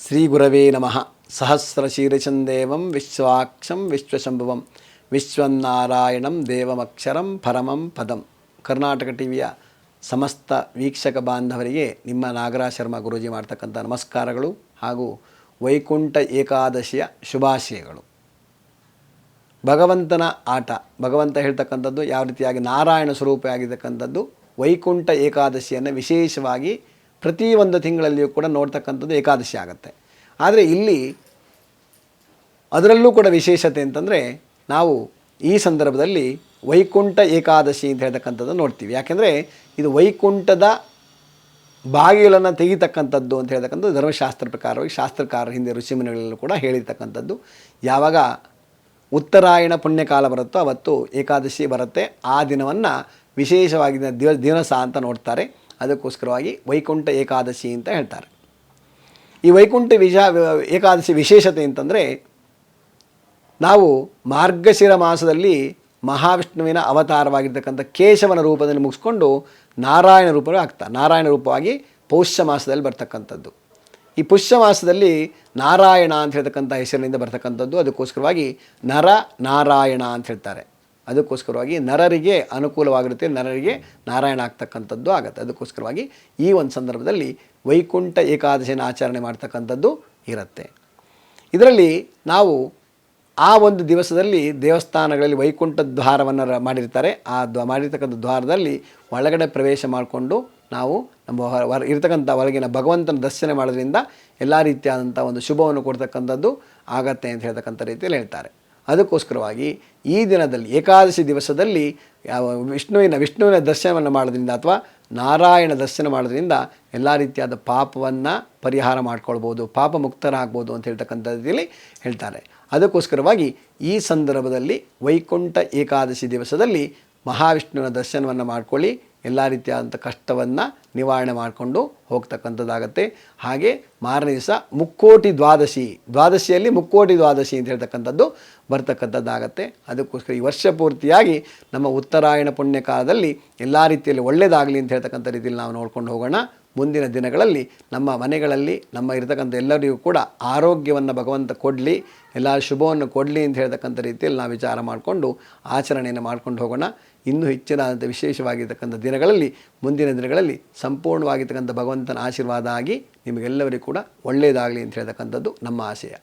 ಶ್ರೀ ಗುರವೇ ನಮಃ. ಸಹಸ್ರಶೀರ್ಷಂದೇವಂ ವಿಶ್ವಾಕ್ಷಂ ವಿಶ್ವಶಂಭುವಂ ವಿಶ್ವನಾರಾಯಣಂ ದೇವಮಕ್ಷರಂ ಪರಮಂ ಪದಂ. ಕರ್ನಾಟಕ ಟಿವಿಯ ಸಮಸ್ತ ವೀಕ್ಷಕ ಬಾಂಧವರಿಗೆ ನಿಮ್ಮ ನಾಗರಾಜ ಶರ್ಮಾ ಗುರೂಜಿ ಮಾಡ್ತಕ್ಕಂಥ ನಮಸ್ಕಾರಗಳು ಹಾಗೂ ವೈಕುಂಠ ಏಕಾದಶಿಯ ಶುಭಾಶಯಗಳು. ಭಗವಂತನ ಆಟ, ಭಗವಂತ ಹೇಳ್ತಕ್ಕಂಥದ್ದು ಯಾವ ರೀತಿಯಾಗಿ ನಾರಾಯಣ ಸ್ವರೂಪಿಯಾಗಿರ್ತಕ್ಕಂಥದ್ದು ವೈಕುಂಠ ಏಕಾದಶಿಯನ್ನು ವಿಶೇಷವಾಗಿ ಪ್ರತಿಯೊಂದು ತಿಂಗಳಲ್ಲಿಯೂ ಕೂಡ ನೋಡ್ತಕ್ಕಂಥದ್ದು ಏಕಾದಶಿ ಆಗುತ್ತೆ. ಆದರೆ ಇಲ್ಲಿ ಅದರಲ್ಲೂ ಕೂಡ ವಿಶೇಷತೆ ಅಂತಂದರೆ ನಾವು ಈ ಸಂದರ್ಭದಲ್ಲಿ ವೈಕುಂಠ ಏಕಾದಶಿ ಅಂತ ಹೇಳ್ತಕ್ಕಂಥದ್ದು ನೋಡ್ತೀವಿ. ಯಾಕೆಂದರೆ ಇದು ವೈಕುಂಠದ ಬಾಗಿಲನ್ನು ತೆಗಿತಕ್ಕಂಥದ್ದು ಅಂತ ಹೇಳ್ತಕ್ಕಂಥದ್ದು ಧರ್ಮಶಾಸ್ತ್ರ ಪ್ರಕಾರವಾಗಿ ಶಾಸ್ತ್ರಕಾರರ ಹಿಂದೆ ಋಷಿಮುನಿಗಳಲ್ಲೂ ಕೂಡ ಹೇಳಿರ್ತಕ್ಕಂಥದ್ದು. ಯಾವಾಗ ಉತ್ತರಾಯಣ ಪುಣ್ಯಕಾಲ ಬರುತ್ತೋ ಅವತ್ತು ಏಕಾದಶಿ ಬರುತ್ತೆ. ಆ ದಿನವನ್ನು ವಿಶೇಷವಾಗಿ ದಿವಸ ಅಂತ ನೋಡ್ತಾರೆ. ಅದಕ್ಕೋಸ್ಕರವಾಗಿ ವೈಕುಂಠ ಏಕಾದಶಿ ಅಂತ ಹೇಳ್ತಾರೆ. ಈ ವೈಕುಂಠ ಏಕಾದಶಿ ವಿಶೇಷತೆ ಅಂತಂದರೆ ನಾವು ಮಾರ್ಗಶಿರ ಮಾಸದಲ್ಲಿ ಮಹಾವಿಷ್ಣುವಿನ ಅವತಾರವಾಗಿರ್ತಕ್ಕಂಥ ಕೇಶವನ ರೂಪದಲ್ಲಿ ಮುಗಿಸ್ಕೊಂಡು ನಾರಾಯಣ ರೂಪವೇ ಆಗ್ತಾರೆ. ನಾರಾಯಣ ರೂಪವಾಗಿ ಪೌಷ್ಯ ಮಾಸದಲ್ಲಿ ಬರ್ತಕ್ಕಂಥದ್ದು. ಈ ಪುಷ್ಯ ಮಾಸದಲ್ಲಿ ನಾರಾಯಣ ಅಂತ ಹೇಳ್ತಕ್ಕಂಥ ಹೆಸರಿನಿಂದ ಬರ್ತಕ್ಕಂಥದ್ದು. ಅದಕ್ಕೋಸ್ಕರವಾಗಿ ನರ ನಾರಾಯಣ ಅಂತ ಹೇಳ್ತಾರೆ. ಅದಕ್ಕೋಸ್ಕರವಾಗಿ ನರರಿಗೆ ಅನುಕೂಲವಾಗಿರುತ್ತೆ, ನರರಿಗೆ ನಾರಾಯಣ ಆಗ್ತಕ್ಕಂಥದ್ದು ಆಗುತ್ತೆ. ಅದಕ್ಕೋಸ್ಕರವಾಗಿ ಈ ಒಂದು ಸಂದರ್ಭದಲ್ಲಿ ವೈಕುಂಠ ಏಕಾದಶಿನ ಆಚರಣೆ ಮಾಡ್ತಕ್ಕಂಥದ್ದು ಇರುತ್ತೆ. ಇದರಲ್ಲಿ ನಾವು ಆ ಒಂದು ದಿವಸದಲ್ಲಿ ದೇವಸ್ಥಾನಗಳಲ್ಲಿ ವೈಕುಂಠ ದ್ವಾರವನ್ನು ಮಾಡಿರ್ತಾರೆ. ಆ ಮಾಡಿರ್ತಕ್ಕಂಥ ದ್ವಾರದಲ್ಲಿ ಒಳಗಡೆ ಪ್ರವೇಶ ಮಾಡಿಕೊಂಡು ನಾವು ನಮ್ಮ ಇರ್ತಕ್ಕಂಥ ಒಳಗಿನ ಭಗವಂತನ ದರ್ಶನ ಮಾಡೋದ್ರಿಂದ ಎಲ್ಲ ರೀತಿಯಾದಂಥ ಒಂದು ಶುಭವನ್ನು ಕೊಡ್ತಕ್ಕಂಥದ್ದು ಆಗತ್ತೆ ಅಂತ ಹೇಳ್ತಕ್ಕಂಥ ರೀತಿಯಲ್ಲಿ ಹೇಳ್ತಾರೆ. ಅದಕ್ಕೋಸ್ಕರವಾಗಿ ಈ ದಿನದಲ್ಲಿ ಏಕಾದಶಿ ದಿವಸದಲ್ಲಿ ವಿಷ್ಣುವಿನ ದರ್ಶನವನ್ನು ಮಾಡೋದ್ರಿಂದ ಅಥವಾ ನಾರಾಯಣ ದರ್ಶನ ಮಾಡೋದ್ರಿಂದ ಎಲ್ಲ ರೀತಿಯಾದ ಪಾಪವನ್ನು ಪರಿಹಾರ ಮಾಡ್ಕೊಳ್ಬೋದು, ಪಾಪ ಮುಕ್ತರಾಗ್ಬೋದು ಅಂತ ಹೇಳ್ತಕ್ಕಂಥ ರೀತಿಯಲ್ಲಿ ಹೇಳ್ತಾರೆ. ಅದಕ್ಕೋಸ್ಕರವಾಗಿ ಈ ಸಂದರ್ಭದಲ್ಲಿ ವೈಕುಂಠ ಏಕಾದಶಿ ದಿವಸದಲ್ಲಿ ಮಹಾವಿಷ್ಣುವಿನ ದರ್ಶನವನ್ನು ಮಾಡ್ಕೊಳ್ಳಿ, ಎಲ್ಲ ರೀತಿಯಾದಂಥ ಕಷ್ಟವನ್ನು ನಿವಾರಣೆ ಮಾಡಿಕೊಂಡು ಹೋಗ್ತಕ್ಕಂಥದ್ದಾಗತ್ತೆ. ಹಾಗೆ ಮಾರನೇ ದಿವಸ ಮುಕ್ಕೋಟಿ ದ್ವಾದಶಿಯಲ್ಲಿ ಮುಕ್ಕೋಟಿ ದ್ವಾದಶಿ ಅಂತ ಹೇಳ್ತಕ್ಕಂಥದ್ದು ಬರ್ತಕ್ಕಂಥದ್ದಾಗತ್ತೆ. ಅದಕ್ಕೋಸ್ಕರ ಈ ವರ್ಷ ಪೂರ್ತಿಯಾಗಿ ನಮ್ಮ ಉತ್ತರಾಯಣ ಪುಣ್ಯಕಾಲದಲ್ಲಿ ಎಲ್ಲ ರೀತಿಯಲ್ಲಿ ಒಳ್ಳೆಯದಾಗಲಿ ಅಂತ ಹೇಳ್ತಕ್ಕಂಥ ರೀತಿಯಲ್ಲಿ ನಾವು ನೋಡ್ಕೊಂಡು ಹೋಗೋಣ. ಮುಂದಿನ ದಿನಗಳಲ್ಲಿ ನಮ್ಮ ಮನೆಗಳಲ್ಲಿ ನಮ್ಮ ಇರತಕ್ಕಂಥ ಎಲ್ಲರಿಗೂ ಕೂಡ ಆರೋಗ್ಯವನ್ನು ಭಗವಂತ ಕೊಡಲಿ, ಎಲ್ಲ ಶುಭವನ್ನು ಕೊಡಲಿ ಅಂತ ಹೇಳ್ತಕ್ಕಂಥ ರೀತಿಯಲ್ಲಿ ನಾವು ವಿಚಾರ ಮಾಡಿಕೊಂಡು ಆಚರಣೆಯನ್ನು ಮಾಡ್ಕೊಂಡು ಹೋಗೋಣ. ಇನ್ನೂ ಹೆಚ್ಚಿನಂಥ ವಿಶೇಷವಾಗಿರ್ತಕ್ಕಂಥ ದಿನಗಳಲ್ಲಿ ಮುಂದಿನ ದಿನಗಳಲ್ಲಿ ಸಂಪೂರ್ಣವಾಗಿರ್ತಕ್ಕಂಥ ಭಗವಂತನ ಆಶೀರ್ವಾದ ಆಗಿ ನಿಮಗೆಲ್ಲರಿಗೂ ಕೂಡ ಒಳ್ಳೆಯದಾಗಲಿ ಅಂತ ಹೇಳ್ತಕ್ಕಂಥದ್ದು ನಮ್ಮ ಆಶಯ.